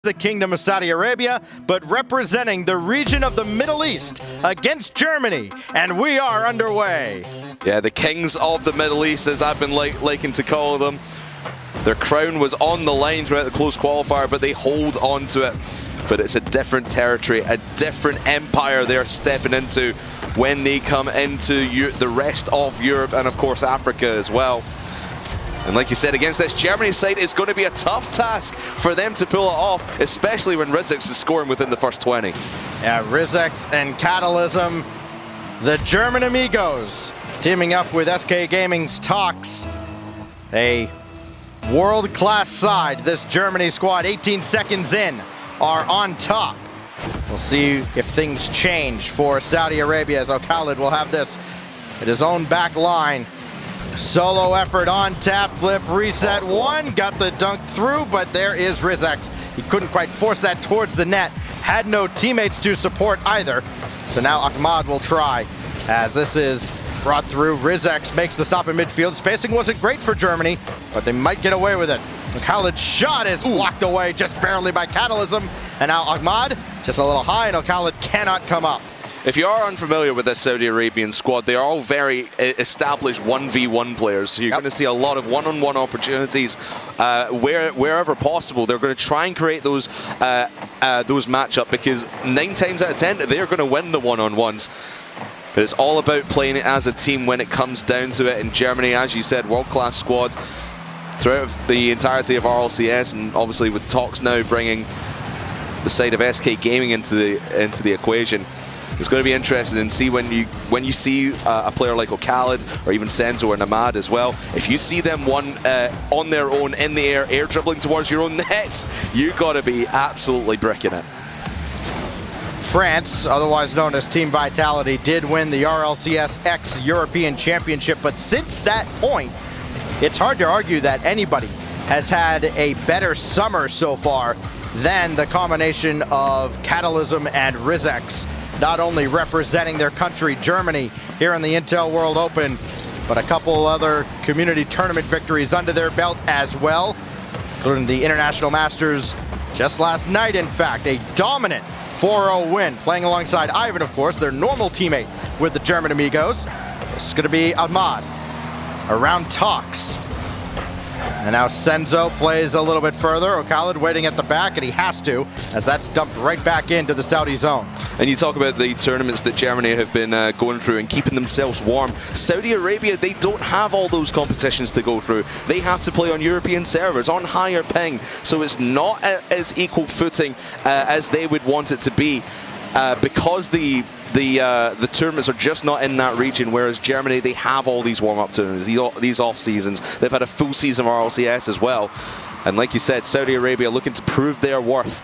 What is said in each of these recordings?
the Kingdom of Saudi Arabia, but representing the region of the Middle East against Germany, and we are underway. Yeah, the kings of the Middle East, as I've been liking to call them. Their crown was on the line throughout the close qualifier, but they hold on to it. But it's a different territory, a different empire they're stepping into when they come into the rest of Europe and, of course, Africa as well. And like you said, against this Germany side, it's going to be a tough task for them to pull it off, especially when Rizix is scoring within the first 20. Yeah, Rizix and Catalysm, the German amigos, teaming up with SK Gaming's Tox. A world-class side, this Germany squad, 18 seconds in, are on top. We'll see if things change for Saudi Arabia, as Khalid will have this at his own back line. Solo effort on tap, flip, reset, one, got the dunk through, but there is Rizix. He couldn't quite force that towards the net, had no teammates to support either. So now Ahmad will try, as this is brought through. Rizix makes the stop in midfield. Spacing wasn't great for Germany, but they might get away with it. Khaled's shot is blocked away just barely by Catalysm, and now Ahmad just a little high, and Khaled cannot come up. If you are unfamiliar with this Saudi Arabian squad, they are all very established 1v1 players. So you're going to see a lot of one-on-one opportunities wherever possible. They're going to try and create those matchup, because 9 times out of 10, they're going to win the one-on-ones. But it's all about playing it as a team when it comes down to it. In Germany, as you said, world-class squad throughout the entirety of RLCS, and obviously with Tox now bringing the side of SK Gaming into the equation. It's going to be interesting and see when you see a player like Khaled or even Senzo or Namad as well. If you see them on their own in the air dribbling towards your own net, you got to be absolutely bricking it. France, otherwise known as Team Vitality, did win the RLCS X European Championship, but since that point, it's hard to argue that anybody has had a better summer so far than the combination of Catalysm and Rizix. Not only representing their country, Germany, here in the Intel World Open, but a couple other community tournament victories under their belt as well, including the International Masters just last night, in fact. A dominant 4-0 win, playing alongside Ivan, of course, their normal teammate with the German amigos. This is going to be Ahmad around Tox. And now Senzo plays a little bit further. Khaled waiting at the back, and he has to, as that's dumped right back into the Saudi zone. And you talk about the tournaments that Germany have been going through and keeping themselves warm. Saudi Arabia, they don't have all those competitions to go through. They have to play on European servers, on higher ping, so it's not as equal footing as they would want it to be, because the tournaments are just not in that region, whereas Germany, they have all these warm-up tournaments, these off-seasons. They've had a full season of RLCS as well. And like you said, Saudi Arabia looking to prove their worth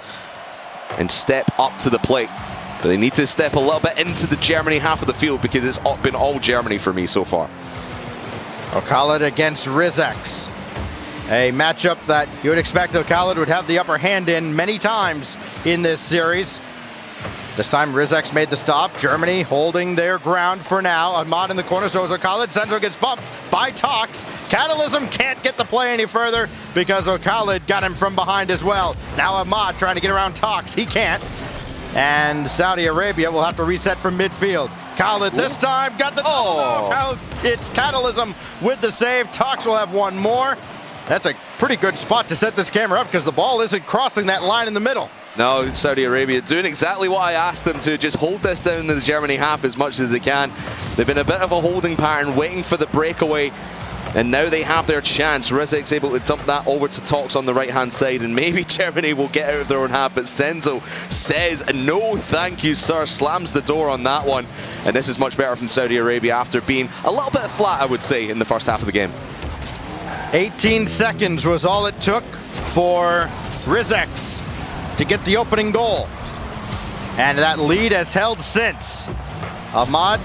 and step up to the plate. But they need to step a little bit into the Germany half of the field, because it's been all Germany for me so far. Khaled against Rizix. A matchup that you would expect Khaled would have the upper hand in many times in this series. This time Rizix made the stop. Germany holding their ground for now. Ahmad in the corner, so is Khaled. Senzo gets bumped by Tox. Catalysm can't get the play any further because Khaled got him from behind as well. Now Ahmad trying to get around Tox. He can't. And Saudi Arabia will have to reset from midfield. Khaled this time got the... Oh! It's Catalysm with the save. Tox will have one more. That's a pretty good spot to set this camera up, because the ball isn't crossing that line in the middle. No, Saudi Arabia doing exactly what I asked them to, just hold this down in the Germany half as much as they can. They've been a bit of a holding pattern, waiting for the breakaway, and now they have their chance. Rizix able to dump that over to Tox on the right-hand side, and maybe Germany will get out of their own half, but Senzo says, no thank you, sir, slams the door on that one. And this is much better from Saudi Arabia after being a little bit flat, I would say, in the first half of the game. 18 seconds was all it took for Rizix to get the opening goal. And that lead has held since. Ahmad,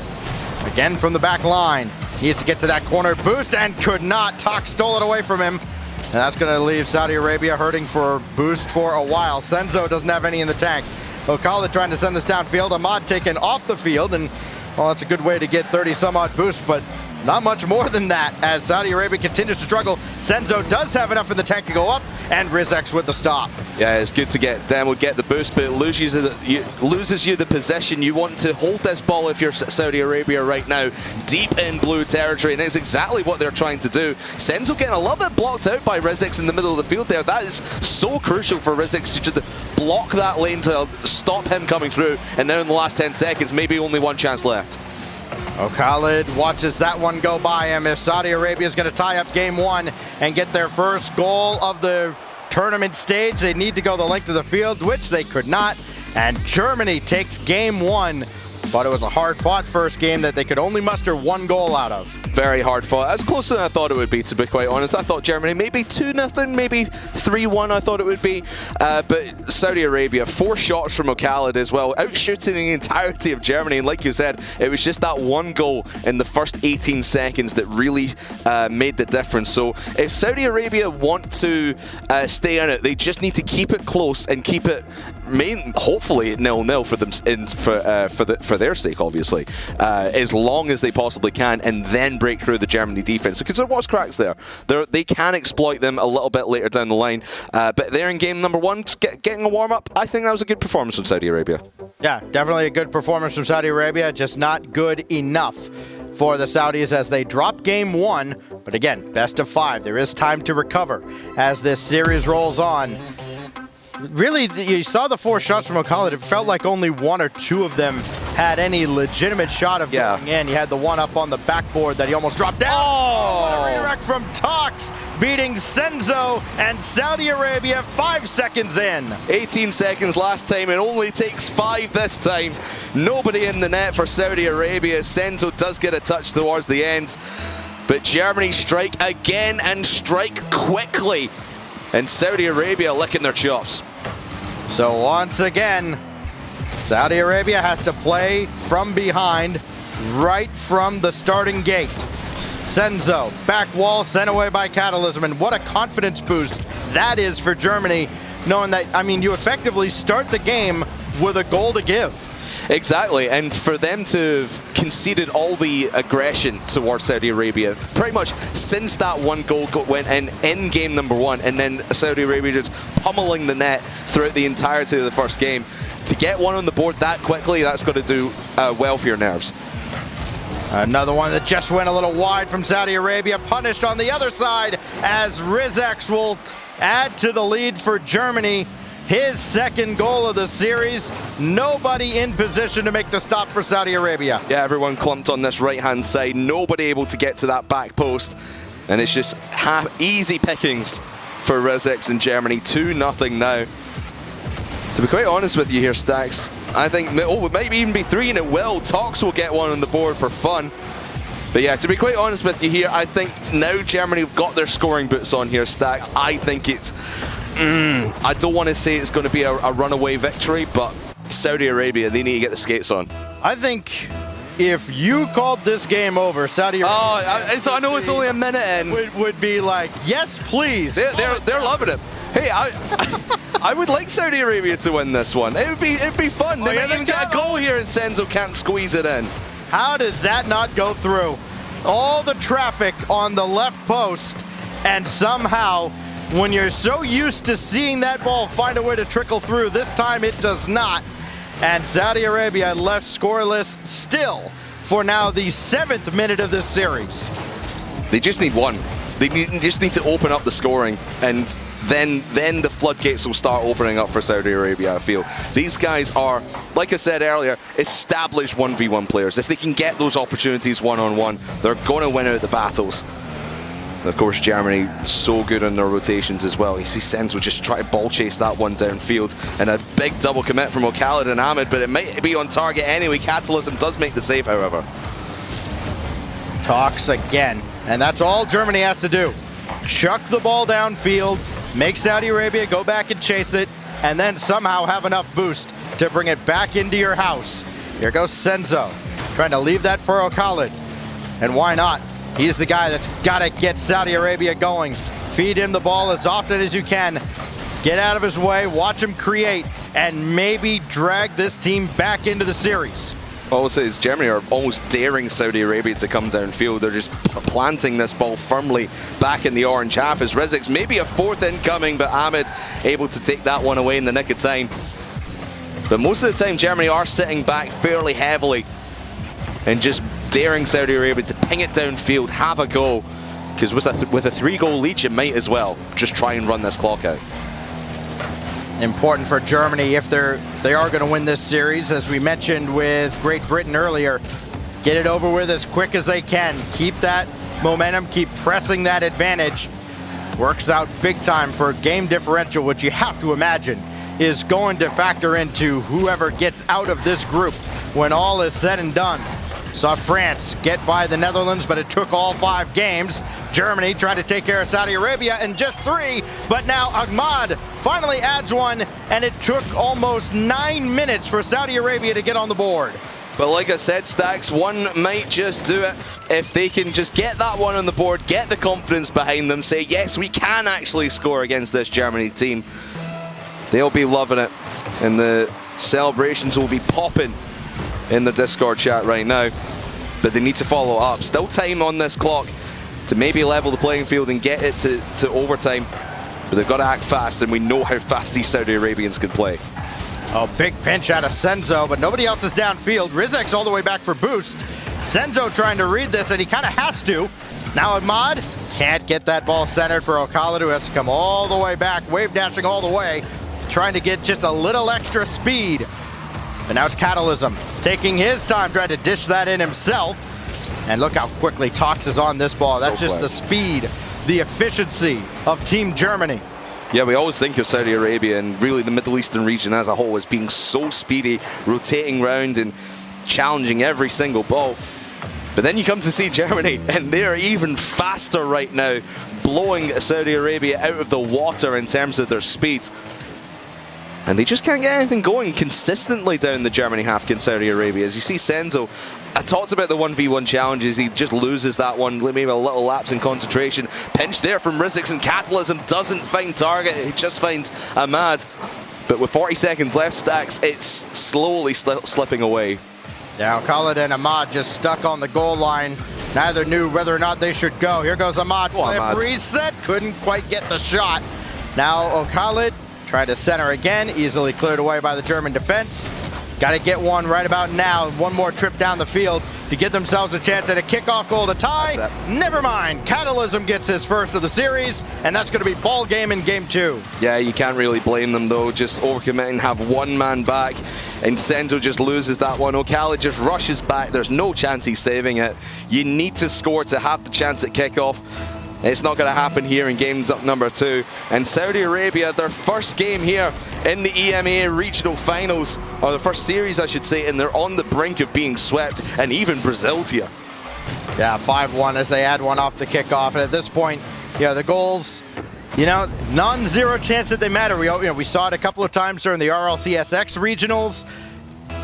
again from the back line, needs to get to that corner boost and could not. Tox stole it away from him. And that's going to leave Saudi Arabia hurting for boost for a while. Senzo doesn't have any in the tank. Khaled trying to send this downfield. Ahmad taken off the field, and well, that's a good way to get 30 some odd boost, but not much more than that as Saudi Arabia continues to struggle. Senzo does have enough in the tank to go up, and Rizek's with the stop. Yeah, it's good to get Demo get the boost, but it loses you the possession. You want to hold this ball if you're Saudi Arabia right now, deep in blue territory, and it's exactly what they're trying to do. Senzo getting a little bit blocked out by Rizek in the middle of the field there. That is so crucial for Rizek to just block that lane to stop him coming through, and now in the last 10 seconds, maybe only one chance left. Khalid watches that one go by him. If Saudi Arabia is going to tie up game one and get their first goal of the tournament stage, they need to go the length of the field, which they could not. And Germany takes game one, but it was a hard-fought first game that they could only muster one goal out of. Very hard fought. As close as I thought it would be, to be quite honest. I thought Germany maybe 2-0, maybe 3-1 I thought it would be. But Saudi Arabia, 4 shots from Khalid as well, outshooting the entirety of Germany. And like you said, it was just that one goal in the first 18 seconds that really made the difference. So if Saudi Arabia want to stay in it, they just need to keep it close and keep it hopefully 0-0 for them, for their sake, obviously, as long as they possibly can, and then break through the Germany defense, because there was cracks there. They can exploit them a little bit later down the line, but they're in game number one, getting a warm-up. I think that was a good performance from Saudi Arabia. Yeah, definitely a good performance from Saudi Arabia, just not good enough for the Saudis as they drop game one. But again, best of 5. There is time to recover as this series rolls on. Really, you saw the 4 shots from Khalid. It felt like only 1 or 2 of them had any legitimate shot of going in. You had the one up on the backboard that he almost dropped down. Oh! What a redirect from Tox, beating Senzo and Saudi Arabia 5 seconds in. 18 seconds last time. It only takes 5 this time. Nobody in the net for Saudi Arabia. Senzo does get a touch towards the end, but Germany strike again and strike quickly. And Saudi Arabia licking their chops. So once again, Saudi Arabia has to play from behind, right from the starting gate. Senzo, back wall, sent away by Catalysm, and what a confidence boost that is for Germany, knowing that, I mean, you effectively start the game with a goal to give. Exactly, and for them to have conceded all the aggression towards Saudi Arabia, pretty much since that one goal went in game number 1, and then Saudi Arabia just pummeling the net throughout the entirety of the first game. To get one on the board that quickly, that's got to do well for your nerves. Another one that just went a little wide from Saudi Arabia, punished on the other side as Rizek will add to the lead for Germany. His second goal of the series. Nobody in position to make the stop for Saudi Arabia. Yeah, everyone clumped on this right-hand side. Nobody able to get to that back post. And it's just easy pickings for Rizek in Germany. 2-0 now. To be quite honest with you here, Stacks, I think, it might even be 3, and it will. Tox will get one on the board for fun. But yeah, to be quite honest with you here, I think now Germany have got their scoring boots on here, Stacks. I think it's... I don't want to say it's going to be a runaway victory, but Saudi Arabia, they need to get the skates on. I think if you called this game over, Saudi Arabia... I know it's only a minute in. Would be like, yes, please. They're loving it. Hey, I would like Saudi Arabia to win this one. It'd be fun. They might even get a goal here and Senzo can't squeeze it in. How did that not go through? All the traffic on the left post, and somehow, when you're so used to seeing that ball find a way to trickle through, this time it does not. And Saudi Arabia left scoreless still for now the 7th minute of this series. They just need one. They just need to open up the scoring, and then the floodgates will start opening up for Saudi Arabia, I feel. These guys are, like I said earlier, established 1v1 players. If they can get those opportunities one-on-one, they're going to win out the battles. Of course, Germany, so good on their rotations as well. You see Senzo just try to ball chase that one downfield, and a big double commit from Khalid and Ahmed, but it might be on target anyway. Catalysm does make the save, however. Tox again, and that's all Germany has to do. Chuck the ball downfield, make Saudi Arabia go back and chase it, and then somehow have enough boost to bring it back into your house. Here goes Senzo, trying to leave that for Khalid. And why not? He's the guy that's got to get Saudi Arabia going. Feed him the ball as often as you can. Get out of his way, watch him create, and maybe drag this team back into the series. All I'll say is Germany are almost daring Saudi Arabia to come downfield. They're just planting this ball firmly back in the orange half as Rizik's maybe a fourth incoming, but Ahmed able to take that one away in the nick of time. But most of the time, Germany are sitting back fairly heavily and just daring Saudi Arabia to ping it downfield, have a go. Because with a 3-goal lead, you might as well just try and run this clock out. Important for Germany if they are going to win this series, as we mentioned with Great Britain earlier. Get it over with as quick as they can. Keep that momentum, keep pressing that advantage. Works out big time for game differential, which you have to imagine is going to factor into whoever gets out of this group when all is said and done. Saw France get by the Netherlands, but it took all 5 games. Germany tried to take care of Saudi Arabia in just 3, but now Ahmad finally adds one, and it took almost 9 minutes for Saudi Arabia to get on the board. But like I said, Stacks, one might just do it. If they can just get that one on the board, get the confidence behind them, say, yes, we can actually score against this Germany team, they'll be loving it, and the celebrations will be popping in the Discord chat right now. But they need to follow up. Still time on this clock to maybe level the playing field and get it to overtime. But they've got to act fast, and we know how fast these Saudi Arabians can play. Oh, big pinch out of Senzo, but nobody else is downfield. Rizek's all the way back for boost. Senzo trying to read this, and he kind of has to. Now Ahmad can't get that ball centered for Khalid, who has to come all the way back, wave dashing all the way, trying to get just a little extra speed. But now it's Catalysm taking his time, trying to dish that in himself. And look how quickly Tox is on this ball. That's just the speed, the efficiency of Team Germany. Yeah, we always think of Saudi Arabia and really the Middle Eastern region as a whole as being so speedy, rotating round and challenging every single ball. But then you come to see Germany, and they're even faster right now, blowing Saudi Arabia out of the water in terms of their speed. And they just can't get anything going consistently down the Germany half in Saudi Arabia. As you see Senzo, I talked about the 1v1 challenges, he just loses that one, maybe a little lapse in concentration. Pinch there from Rizik's, and Catalysm doesn't find target, he just finds Ahmad. But with 40 seconds left, Stacks, it's slowly slipping away. Now Khalid and Ahmad just stuck on the goal line. Neither knew whether or not they should go. Here goes Ahmad, flip reset, couldn't quite get the shot. Now Khalid tried to center again, easily cleared away by the German defense. Got to get one right about now. One more trip down the field to give themselves a chance at a kickoff goal to tie. Never mind. Catalysm gets his first of the series, and that's going to be ball game in game 2. Yeah, you can't really blame them though. Just overcommitting, have one man back, and Senzo just loses that one. Khalid just rushes back. There's no chance he's saving it. You need to score to have the chance at kickoff. It's not going to happen here in games up number 2. And Saudi Arabia, their first game here in the EMEA regional finals, or the first series I should say, and they're on the brink of being swept, and even Brazil's here. Yeah, 5-1 as they add one off the kickoff. And at this point, yeah, the goals, you know, non-zero chance that they matter. We saw it a couple of times during the RLCSX regionals.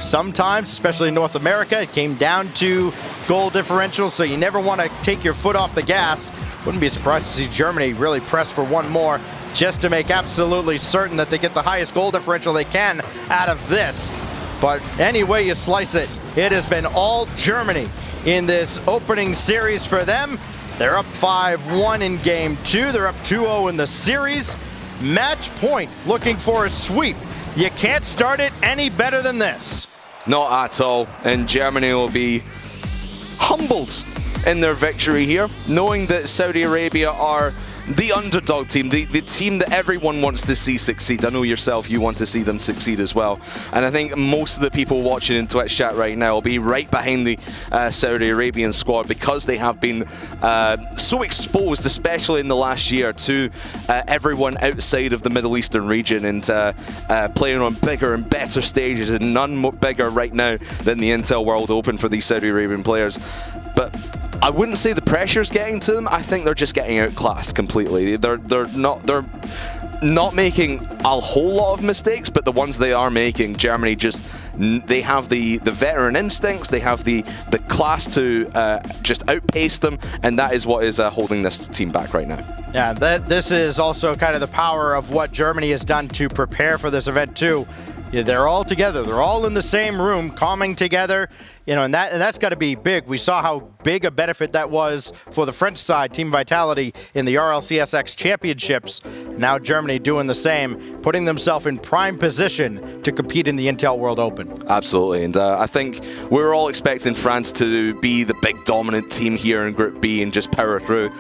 Sometimes, especially in North America, it came down to goal differential, so you never want to take your foot off the gas. Wouldn't be surprised to see Germany really press for one more just to make absolutely certain that they get the highest goal differential they can out of this. But any way you slice it, it has been all Germany in this opening series for them. They're up 5-1 in game 2. They're up 2-0 in the series. Match point, looking for a sweep. You can't start it any better than this. Not at all, and Germany will be humbled in their victory here, knowing that Saudi Arabia are the underdog team, the team that everyone wants to see succeed. I know yourself, you want to see them succeed as well. And I think most of the people watching in Twitch chat right now will be right behind the Saudi Arabian squad, because they have been so exposed, especially in the last year, to everyone outside of the Middle Eastern region, and playing on bigger and better stages, and none bigger right now than the Intel World Open for these Saudi Arabian players. But I wouldn't say the pressure's getting to them. I think they're just getting outclassed completely. They're not making a whole lot of mistakes, but the ones they are making, Germany just, they have the veteran instincts, they have the class to just outpace them, and that is what is holding this team back right now. Yeah, this is also kind of the power of what Germany has done to prepare for this event too. Yeah, they're all together. They're all in the same room, calming together. You know, and that's got to be big. We saw how big a benefit that was for the French side, Team Vitality, in the RLCSX Championships. Now Germany doing the same, putting themselves in prime position to compete in the Intel World Open. Absolutely, and I think we're all expecting France to be the big dominant team here in Group B and just power through.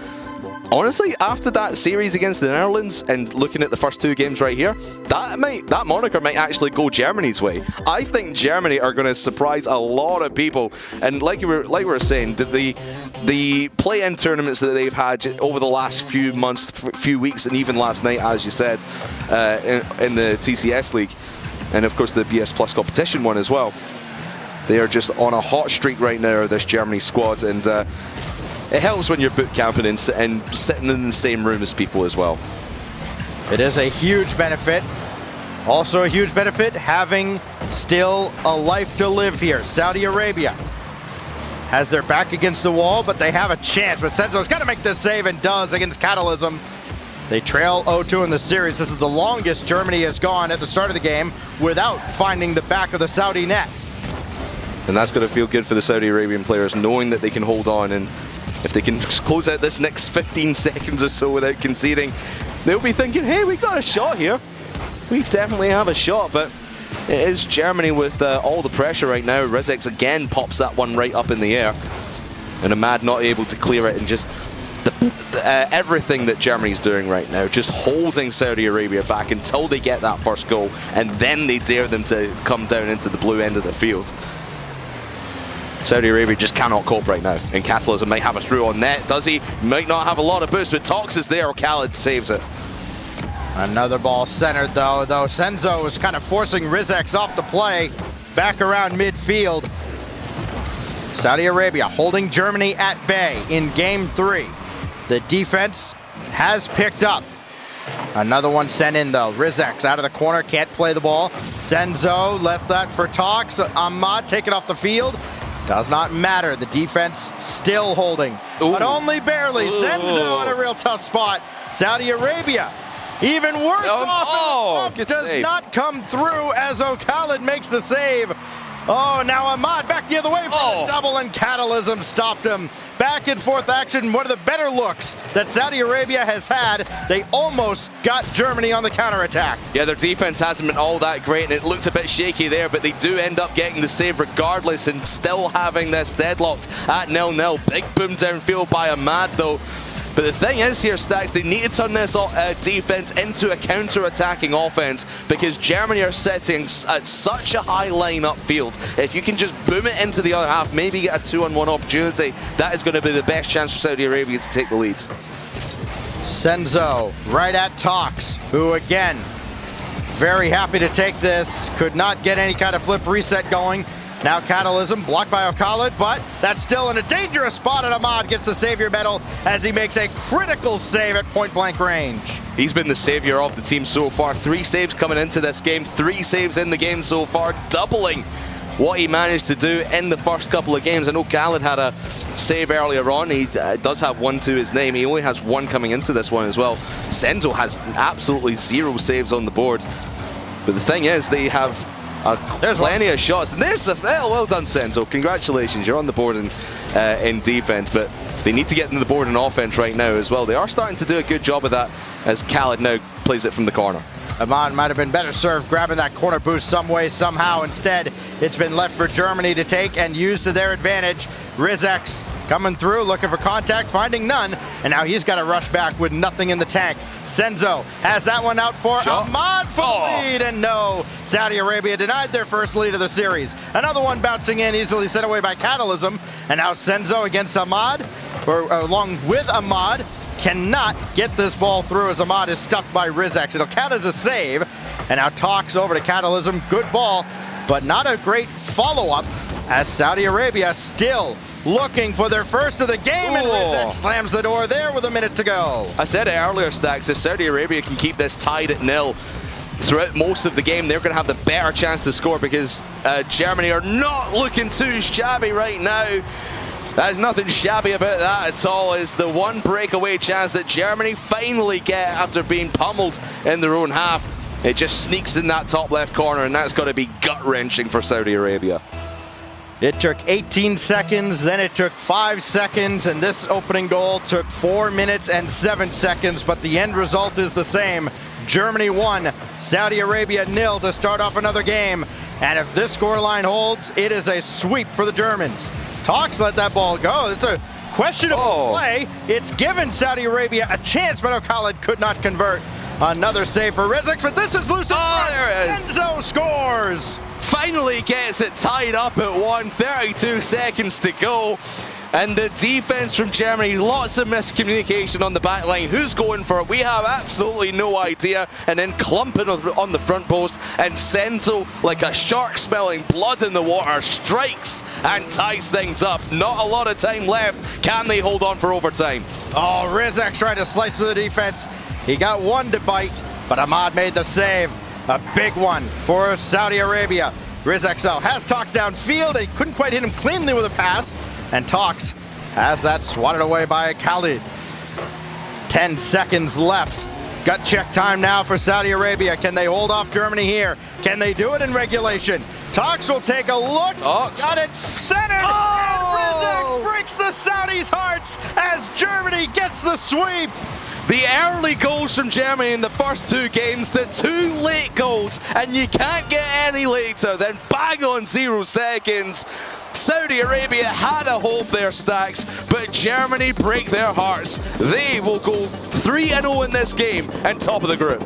Honestly, after that series against the Netherlands and looking at the first 2 games right here, that moniker might actually go Germany's way. I think Germany are going to surprise a lot of people. And like we were saying, the play-in tournaments that they've had over the last few months, few weeks, and even last night, as you said, in the TCS League, and of course the BS Plus competition one as well. They are just on a hot streak right now, this Germany squad, and it helps when you're boot camping and sitting in the same room as people as well. It is a huge benefit. Also a huge benefit having still a life to live here. Saudi Arabia has their back against the wall, but they have a chance. But Senzo's got to make this save and does against Catalysm. They trail 0-2 in the series. This is the longest Germany has gone at the start of the game without finding the back of the Saudi net. And that's going to feel good for the Saudi Arabian players, knowing that they can hold on, and if they can close out this next 15 seconds or so without conceding, they'll be thinking, hey, we got a shot here. We definitely have a shot, but it is Germany with all the pressure right now. Rizix again pops that one right up in the air, and Ahmad not able to clear it, and just everything that Germany's doing right now, just holding Saudi Arabia back until they get that first goal, and then they dare them to come down into the blue end of the field. Saudi Arabia just cannot cope right now, and Catalysm might have a through on net, does he? Might not have a lot of boost, but Tox is there, Khaled saves it. Another ball centered though Senzo is kind of forcing Rizix off the play, back around midfield. Saudi Arabia holding Germany at bay in game 3. The defense has picked up. Another one sent in though. Rizix out of the corner, can't play the ball. Senzo left that for Tox. Ahmad taken off the field. Does not matter. The defense still holding, but only barely. Senzo in a real tough spot. Saudi Arabia even worse off. Does not come through as O'Khaled makes the save. Oh, now Ahmad back the other way for the double, and Catalysm stopped him. Back and forth action, one of the better looks that Saudi Arabia has had. They almost got Germany on the counterattack. Yeah, their defense hasn't been all that great, and it looked a bit shaky there, but they do end up getting the save regardless and still having this deadlocked at 0-0. Big boom downfield by Ahmad though. But the thing is here, Stacks, they need to turn this defense into a counter-attacking offense, because Germany are sitting at such a high line upfield. If you can just boom it into the other half, maybe get a 2-on-1 opportunity, that is going to be the best chance for Saudi Arabia to take the lead. Senzo right at Tox, who again, very happy to take this. Could not get any kind of flip reset going. Now Catalysm blocked by O'Khaled, but that's still in a dangerous spot, and Ahmad gets the savior medal as he makes a critical save at point-blank range. He's been the savior of the team so far. 3 saves coming into this game, 3 saves in the game so far, doubling what he managed to do in the first couple of games. I know Khaled had a save earlier on. He does have 1 to his name. He only has 1 coming into this one as well. Senzo has absolutely 0 saves on the board. But the thing is, they have plenty of shots. And there's a well done, Senzo. Congratulations, you're on the board in defense, but they need to get in the board in offense right now as well. They are starting to do a good job of that as Khaled now plays it from the corner. Ahmad might have been better served grabbing that corner boost some way, somehow. Instead, it's been left for Germany to take and use to their advantage. Rizix coming through, looking for contact, finding none, and now he's got to rush back with nothing in the tank. Senzo has that one out for Ahmad for the lead, and no, Saudi Arabia denied their first lead of the series. Another one bouncing in, easily sent away by Catalysm, and now Senzo against Ahmad, or along with Ahmad, cannot get this ball through as Ahmad is stuffed by Rizix. It'll count as a save, and now Tox over to Catalysm. Good ball, but not a great follow-up as Saudi Arabia still looking for their first of the game, and Rizix slams the door there with a minute to go. I said it earlier, Stacks, if Saudi Arabia can keep this tied at 0 throughout most of the game, they're going to have the better chance to score, because Germany are not looking too shabby right now. There's nothing shabby about that at all. It's the one breakaway chance that Germany finally get after being pummeled in their own half. It just sneaks in that top left corner, and that's got to be gut-wrenching for Saudi Arabia. It took 18 seconds, then it took 5 seconds, and this opening goal took 4 minutes and 7 seconds, but the end result is the same. Germany 1, Saudi Arabia 0 to start off another game. And if this scoreline holds, it is a sweep for the Germans. Talks let that ball go. It's a questionable play. It's given Saudi Arabia a chance, but Khalid could not convert. Another save for Rizek, but this is loose. There it is. Enzo scores. Finally gets it tied up at 1:32 seconds to go. And the defense from Germany, lots of miscommunication on the back line. Who's going for it? We have absolutely no idea. And then clumping on the front post, and Senzo, like a shark smelling blood in the water, strikes and ties things up. Not a lot of time left. Can they hold on for overtime? Oh, Rizek trying to slice through the defense. He got one to bite, but Ahmad made the save. A big one for Saudi Arabia. Rizek has Talks downfield. He couldn't quite hit him cleanly with a pass. And Talks has that swatted away by Khalid. 10 seconds left. Gut check time now for Saudi Arabia. Can they hold off Germany here? Can they do it in regulation? Talks will take a look. Talks. Got it centered. And Rizek breaks the Saudis' hearts as Germany gets the sweep. The early goals from Germany in the first 2 games, the 2 late goals, and you can't get any later than bang on 0 seconds. Saudi Arabia had a hope there, Stacks, but Germany break their hearts. They will go 3-0 in this game and top of the group.